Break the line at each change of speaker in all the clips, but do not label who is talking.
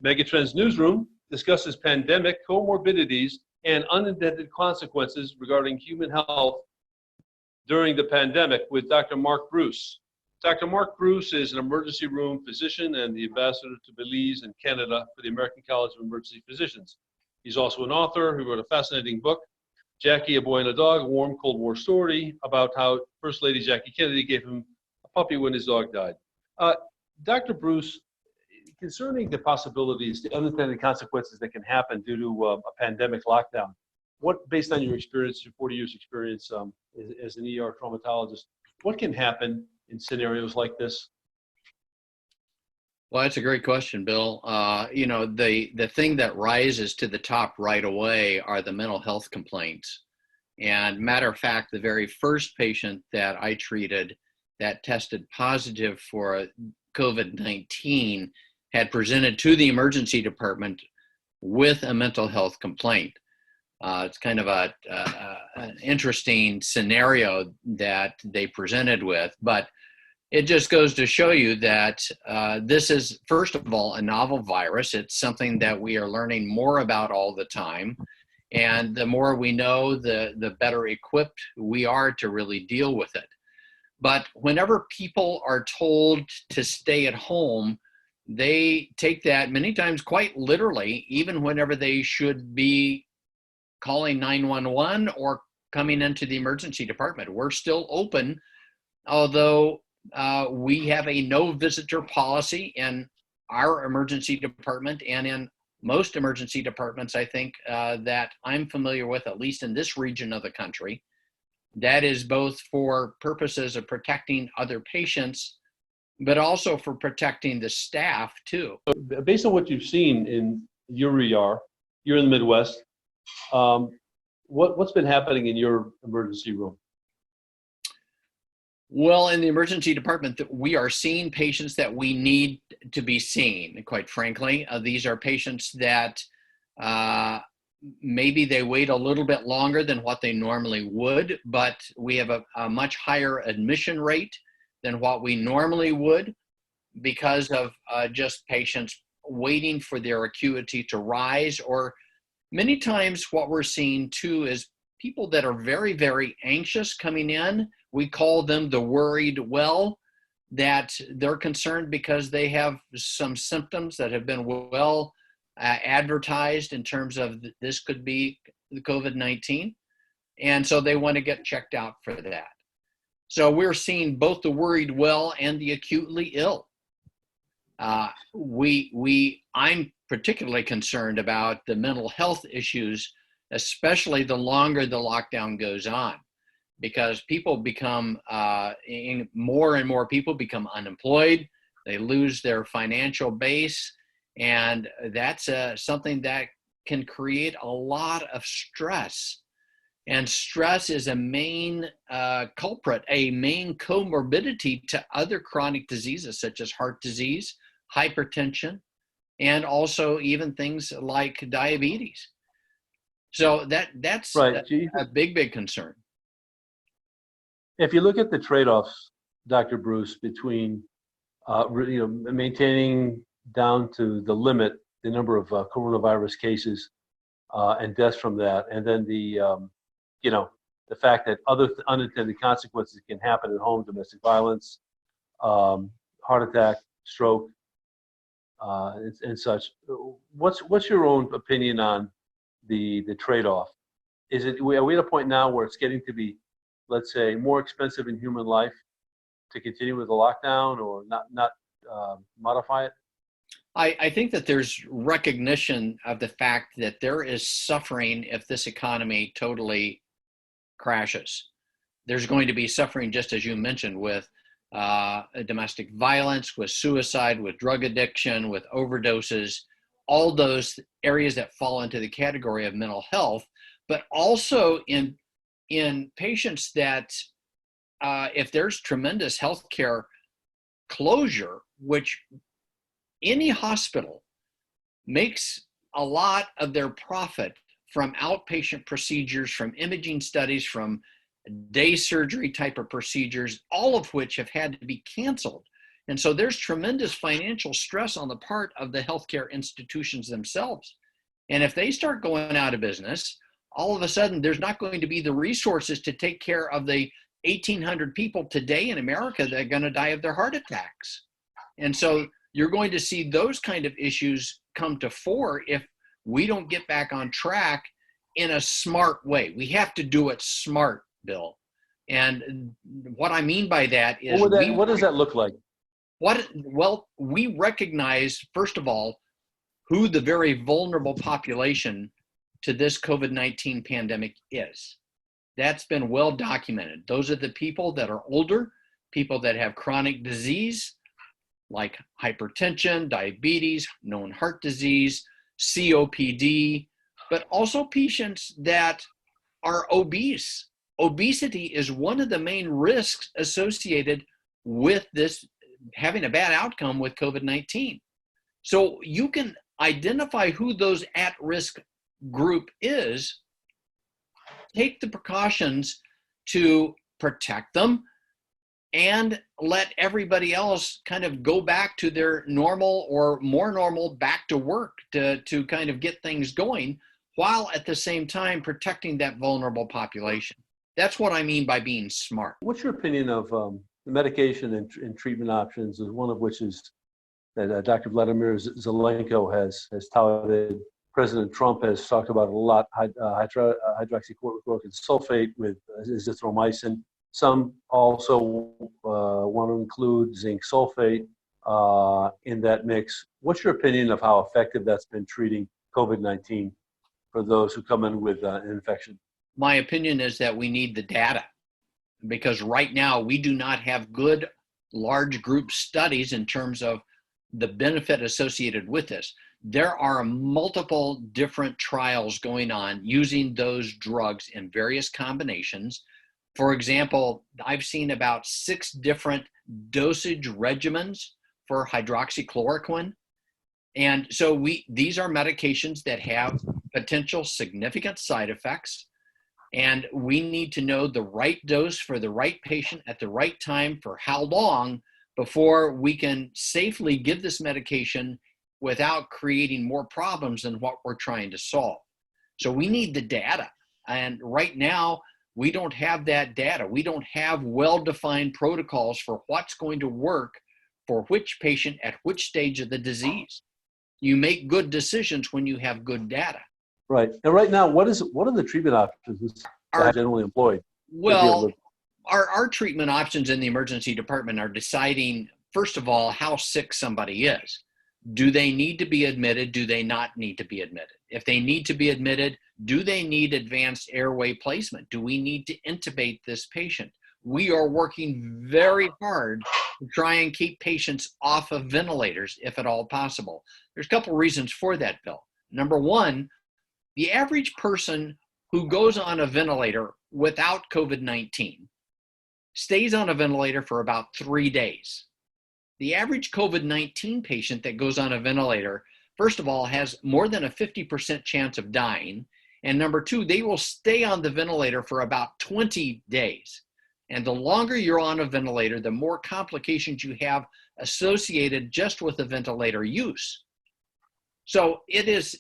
MegaTrends Newsroom discusses pandemic comorbidities and unintended consequences regarding human health during the pandemic with Dr. Mark Bruce. Dr. Mark Bruce is an emergency room physician and the ambassador to Belize and Canada for the American College of Emergency Physicians. He's also an author who wrote a fascinating book, Jackie, a Boy and a Dog, a warm Cold War story, about how First Lady Jackie Kennedy gave him a puppy when his dog died. Dr. Bruce, concerning the possibilities, the unintended consequences that can happen due to a pandemic lockdown, what, based on your experience, your 40 years experience as an ER traumatologist, what can happen in scenarios like this?
Well, that's a great question, Bill. The thing that rises to the top right away are the mental health complaints. And matter of fact, the very first patient that I treated that tested positive for COVID-19 had presented to the emergency department with a mental health complaint. It's kind of an interesting scenario that they presented with, but it just goes to show you that this is, first of all, a novel virus. It's something that we are learning more about all the time. And the more we know, the better equipped we are to really deal with it. But whenever people are told to stay at home, they take that many times quite literally, even whenever they should be calling 911 or coming into the emergency department. We're still open, although we have a no visitor policy in our emergency department and in most emergency departments, I think, that I'm familiar with, at least in this region of the country. That is both for purposes of protecting other patients, but also for protecting the staff too.
Based on what you've seen in your ER, you're in the Midwest, what's been happening in your emergency room?
Well, in the emergency department, we are seeing patients that we need to be seen, quite frankly. These are patients that maybe they wait a little bit longer than what they normally would, but we have a much higher admission rate than what we normally would because of just patients waiting for their acuity to rise. Or many times what we're seeing too is people that are very, very anxious coming in. We call them the worried well, that they're concerned because they have some symptoms that have been well advertised in terms of this could be the COVID-19. And so they want to get checked out for that. So we're seeing both the worried well and the acutely ill. I'm particularly concerned about the mental health issues, especially the longer the lockdown goes on, because people become, more and more people become unemployed. They lose their financial base. And that's something that can create a lot of stress. And stress is a main culprit, a main comorbidity to other chronic diseases such as heart disease, hypertension, and also even things like diabetes. So that's right. a big concern.
If you look at the trade-offs, Dr. Bruce, between maintaining down to the limit the number of coronavirus cases and deaths from that, and then the fact that other unintended consequences can happen at home: domestic violence, heart attack, stroke, and such. What's your own opinion on the trade-off? Are we at a point now where it's getting to be, let's say, more expensive in human life to continue with the lockdown or not modify it?
I think that there's recognition of the fact that there is suffering if this economy totally crashes. There's going to be suffering, just as you mentioned, with domestic violence, with suicide, with drug addiction, with overdoses, all those areas that fall into the category of mental health, but also in patients that if there's tremendous healthcare closure, which any hospital makes a lot of their profit from outpatient procedures, from imaging studies, from day surgery type of procedures, all of which have had to be canceled. And so there's tremendous financial stress on the part of the healthcare institutions themselves. And if they start going out of business, all of a sudden there's not going to be the resources to take care of the 1,800 people today in America that are going to die of their heart attacks. And so you're going to see those kind of issues come to fore if we don't get back on track in a smart way. We have to do it smart, Bill. And what I mean by that is
what does that look like?
Well, we recognize, first of all, who the very vulnerable population to this COVID-19 pandemic is. That's been well documented. Those are the people that are older, people that have chronic disease like hypertension, diabetes, known heart disease, COPD, but also patients that are obese. Obesity is one of the main risks associated with this having a bad outcome with COVID-19. So you can identify who those at-risk group is, take the precautions to protect them, and let everybody else kind of go back to their normal or more normal back to work to kind of get things going, while at the same time protecting that vulnerable population. That's what I mean by being smart.
What's your opinion of the medication and treatment options, one of which is that Dr. Vladimir Zelenko has touted? President Trump has talked about a lot, hydroxychloroquine sulfate with azithromycin. Some also want to include zinc sulfate in that mix. What's your opinion of how effective that's been treating COVID-19 for those who come in with an infection?
My opinion is that we need the data, because right now we do not have good large group studies in terms of the benefit associated with this. There are multiple different trials going on using those drugs in various combinations. For example, I've seen about 6 different dosage regimens for hydroxychloroquine. And so these are medications that have potential significant side effects. And we need to know the right dose for the right patient at the right time for how long before we can safely give this medication without creating more problems than what we're trying to solve. So we need the data. And right now, we don't have that data. We don't have well-defined protocols for what's going to work for which patient at which stage of the disease. You make good decisions when you have good data.
Right. And right now, what are the treatment options that are generally employed?
Well, our treatment options in the emergency department are deciding, first of all, how sick somebody is. Do they need to be admitted? Do they not need to be admitted? If they need to be admitted, do they need advanced airway placement? Do we need to intubate this patient? We are working very hard to try and keep patients off of ventilators if at all possible. There's a couple reasons for that, Bill. Number one, the average person who goes on a ventilator without COVID-19 stays on a ventilator for about 3 days. The average COVID-19 patient that goes on a ventilator, first of all, has more than a 50% chance of dying. And number two, they will stay on the ventilator for about 20 days. And the longer you're on a ventilator, the more complications you have associated just with the ventilator use. So those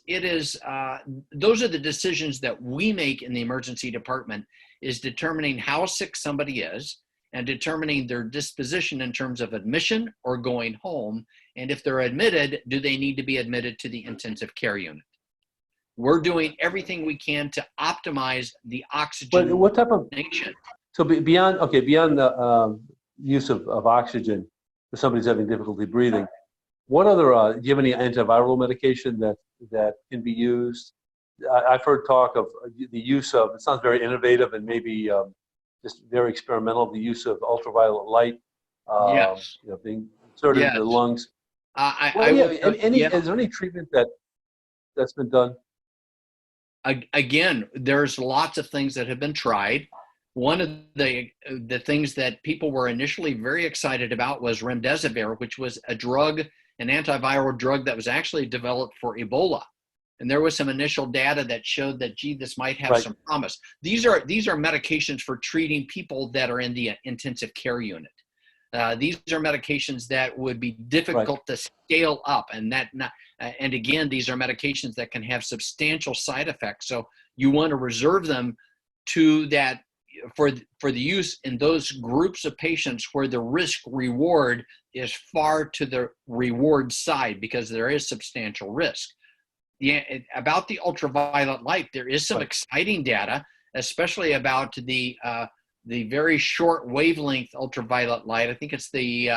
are the decisions that we make in the emergency department, is determining how sick somebody is and determining their disposition in terms of admission or going home. And if they're admitted, do they need to be admitted to the intensive care unit? We're doing everything we can to optimize the oxygen.
But what type of nation? So beyond the use of oxygen for somebody's having difficulty breathing, what other, do you have any antiviral medication that can be used? I've heard talk of the use of, it sounds very innovative and maybe just very experimental, the use of ultraviolet light,
yes.
Being inserted into the lungs. Is there any treatment that's been done?
Again, there's lots of things that have been tried. One of the things that people were initially very excited about was remdesivir, which was an antiviral drug that was actually developed for Ebola. And there was some initial data that showed that, gee, this might have some promise. These are medications for treating people that are in the intensive care unit. These are medications that would be difficult to scale up, and and again, these are medications that can have substantial side effects. So you want to reserve them to that for the use in those groups of patients where the risk reward is far to the reward side, because there is substantial risk. Yeah, about the ultraviolet light, there is some exciting data, especially about the very short wavelength ultraviolet light. I think it's the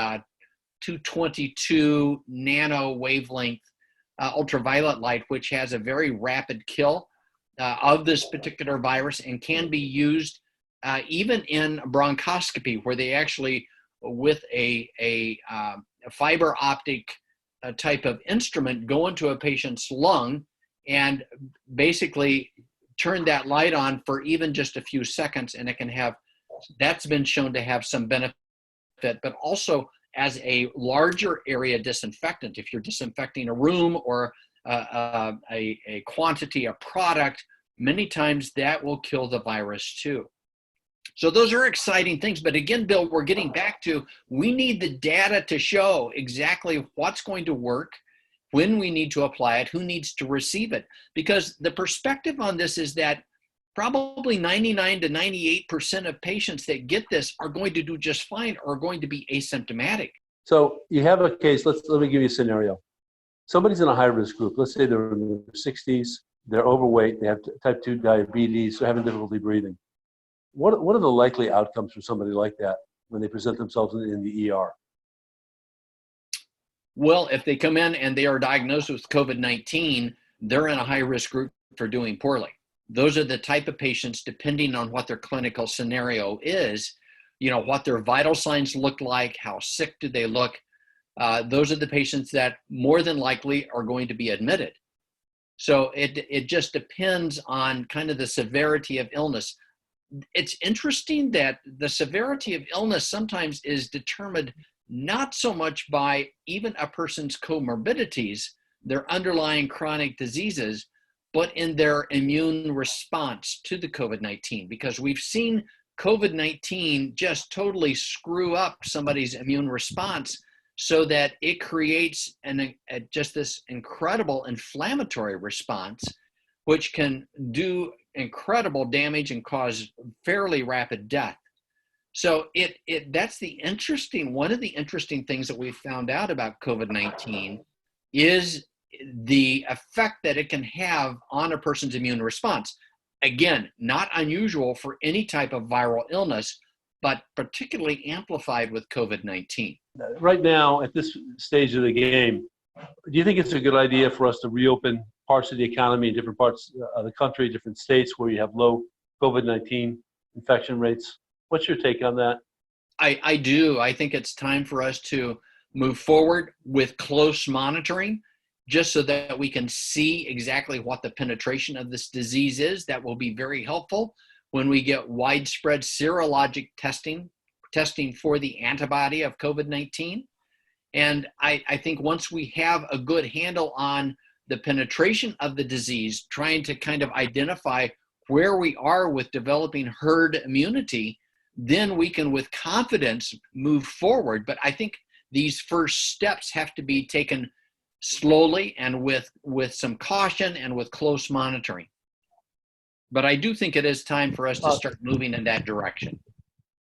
222 nano wavelength ultraviolet light, which has a very rapid kill of this particular virus and can be used even in bronchoscopy, where they actually, with a fiber optic type of instrument, go into a patient's lung and basically turn that light on for even just a few seconds, and it can have, that's been shown to have some benefit, but also as a larger area disinfectant. If you're disinfecting a room or a quantity of product, many times that will kill the virus too. So those are exciting things. But again, Bill, we're getting back to, we need the data to show exactly what's going to work, when we need to apply it, who needs to receive it. Because the perspective on this is that probably 99 to 98% of patients that get this are going to do just fine or are going to be asymptomatic.
So you have a case, let me give you a scenario. Somebody's in a high-risk group. Let's say they're in their 60s, they're overweight, they have type 2 diabetes, they're having difficulty breathing. What are the likely outcomes for somebody like that when they present themselves in the ER?
Well, if they come in and they are diagnosed with COVID-19, they're in a high-risk group for doing poorly. Those are the type of patients, depending on what their clinical scenario is, what their vital signs look like, how sick do they look. Those are the patients that more than likely are going to be admitted. So it just depends on kind of the severity of illness. It's interesting that the severity of illness sometimes is determined not so much by even a person's comorbidities, their underlying chronic diseases, but in their immune response to the COVID-19, because we've seen COVID-19 just totally screw up somebody's immune response so that it creates just this incredible inflammatory response, which can do incredible damage and cause fairly rapid death. So that's one of the interesting things that we found out about COVID-19 is the effect that it can have on a person's immune response. Again, not unusual for any type of viral illness, but particularly amplified with COVID-19.
Right now, at this stage of the game, do you think it's a good idea for us to reopen parts of the economy in different parts of the country, different states where you have low COVID-19 infection rates? What's your take on that?
I do. I think it's time for us to move forward with close monitoring, just so that we can see exactly what the penetration of this disease is. That will be very helpful when we get widespread serologic testing for the antibody of COVID-19. And I think once we have a good handle on the penetration of the disease, trying to kind of identify where we are with developing herd immunity, then we can with confidence move forward. But I think these first steps have to be taken slowly and with some caution and with close monitoring. But I do think it is time for us to start moving in that direction.